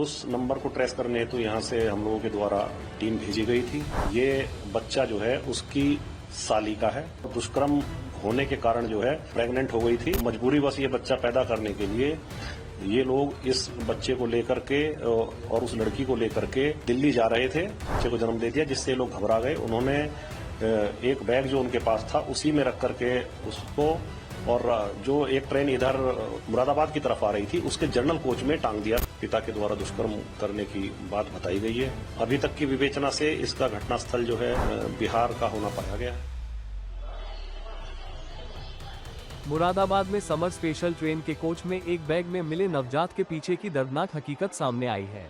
उस नंबर को ट्रेस करने हेतु यहाँ से हम लोगों के द्वारा टीम भेजी गई थी। ये बच्चा जो है उसकी साली का है। दुष्कर्म होने के कारण जो है प्रेग्नेंट हो गई थी। मजबूरीवश ये बच्चा पैदा करने के लिए ये लोग इस बच्चे को लेकर के और उस लड़की को लेकर के दिल्ली जा रहे थे। बच्चे को जन्म दे दिया, जिससे लोग घबरा गए। उन्होंने एक बैग जो उनके पास था उसी में रख करके उसको, और जो एक ट्रेन इधर मुरादाबाद की तरफ आ रही थी उसके जनरल कोच में टांग दिया। पिता के द्वारा दुष्कर्म करने की बात बताई गई है। अभी तक की विवेचना से इसका घटनास्थल जो है बिहार का होना पाया गया है। मुरादाबाद में समर स्पेशल ट्रेन के कोच में एक बैग में मिले नवजात के पीछे की दर्दनाक हकीकत सामने आई है।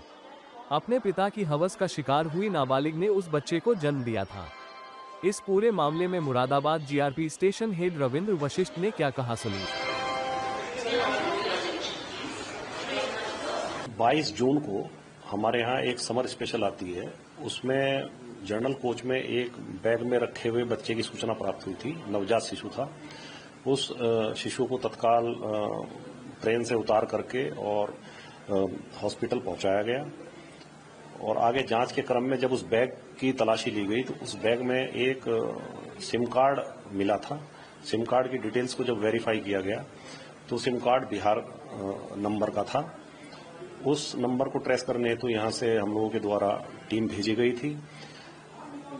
अपने पिता की हवस का शिकार हुई नाबालिग ने उस बच्चे को जन्म दिया था। इस पूरे मामले में Moradabad GRP station head Ravindra Vashishtha ने क्या कहा, सुनिए। 22 जून को हमारे यहाँ एक समर स्पेशल आती है। उसमें जनरल कोच में एक बैग में रखे हुए बच्चे की सूचना प्राप्त हुई थी। नवजात शिशु था। उस शिशु को तत्काल ट्रेन से उतार करके और हॉस्पिटल पहुंचाया गया, और आगे जांच के क्रम में जब उस बैग की तलाशी ली गई तो उस बैग में एक सिम कार्ड मिला था। सिम कार्ड की डिटेल्स को जब वेरीफाई किया गया तो सिम कार्ड बिहार नंबर का था। उस नंबर को ट्रेस करने हेतु यहाँ से हम लोगों के द्वारा टीम भेजी गई थी।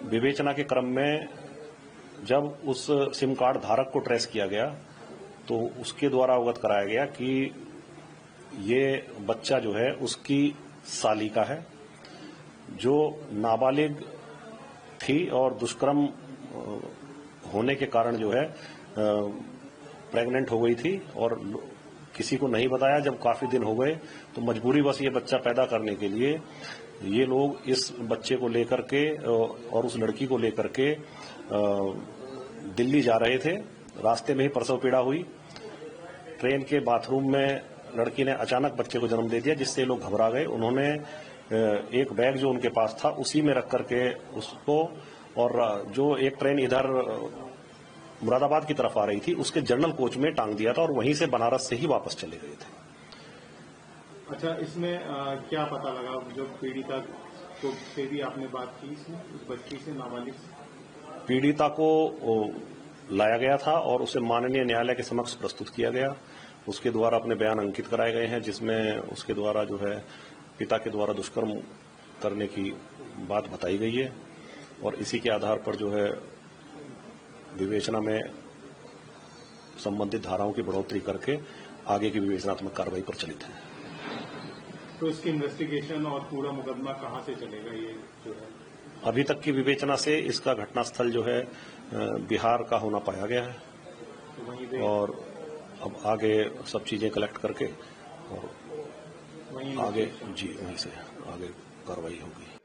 विवेचना के क्रम में जब उस सिम कार्ड धारक को ट्रेस किया गया तो उसके द्वारा अवगत कराया गया कि ये बच्चा जो है उसकी साली का है, जो नाबालिग थी और दुष्कर्म होने के कारण जो है प्रेग्नेंट हो गई थी, और किसी को नहीं बताया। जब काफी दिन हो गए तो मजबूरीवश ये बच्चा पैदा करने के लिए ये लोग इस बच्चे को लेकर के और उस लड़की को लेकर के दिल्ली जा रहे थे। रास्ते में ही प्रसव पीड़ा हुई। ट्रेन के बाथरूम में लड़की ने अचानक बच्चे को जन्म दे दिया, जिससे लोग घबरा गए। उन्होंने एक बैग जो उनके पास था उसी में रख करके उसको, और जो एक ट्रेन इधर मुरादाबाद की तरफ आ रही थी उसके जनरल कोच में टांग दिया था, और वहीं से बनारस से ही वापस चले गए थे। अच्छा, इसमें क्या पता लगा? जो पीड़िता को से भी आपने बात की, इसमें उस बच्ची से, नाबालिग से? पीड़िता को लाया गया था और उसे माननीय न्यायालय के समक्ष प्रस्तुत किया गया। उसके द्वारा अपने बयान अंकित कराए गए हैं, जिसमें उसके द्वारा जो है पिता के द्वारा दुष्कर्म करने की बात बताई गई है, और इसी के आधार पर जो है विवेचना में संबंधित धाराओं की बढ़ोतरी करके आगे की विवेचनात्मक कार्रवाई पर चलित है। तो इसकी इन्वेस्टिगेशन और पूरा मुकदमा कहां से चलेगा? ये जो है अभी तक की विवेचना से इसका घटनास्थल जो है बिहार का होना पाया गया है, तो और अब आगे सब चीजें कलेक्ट करके और आगे वहीं से आगे कार्रवाई होगी।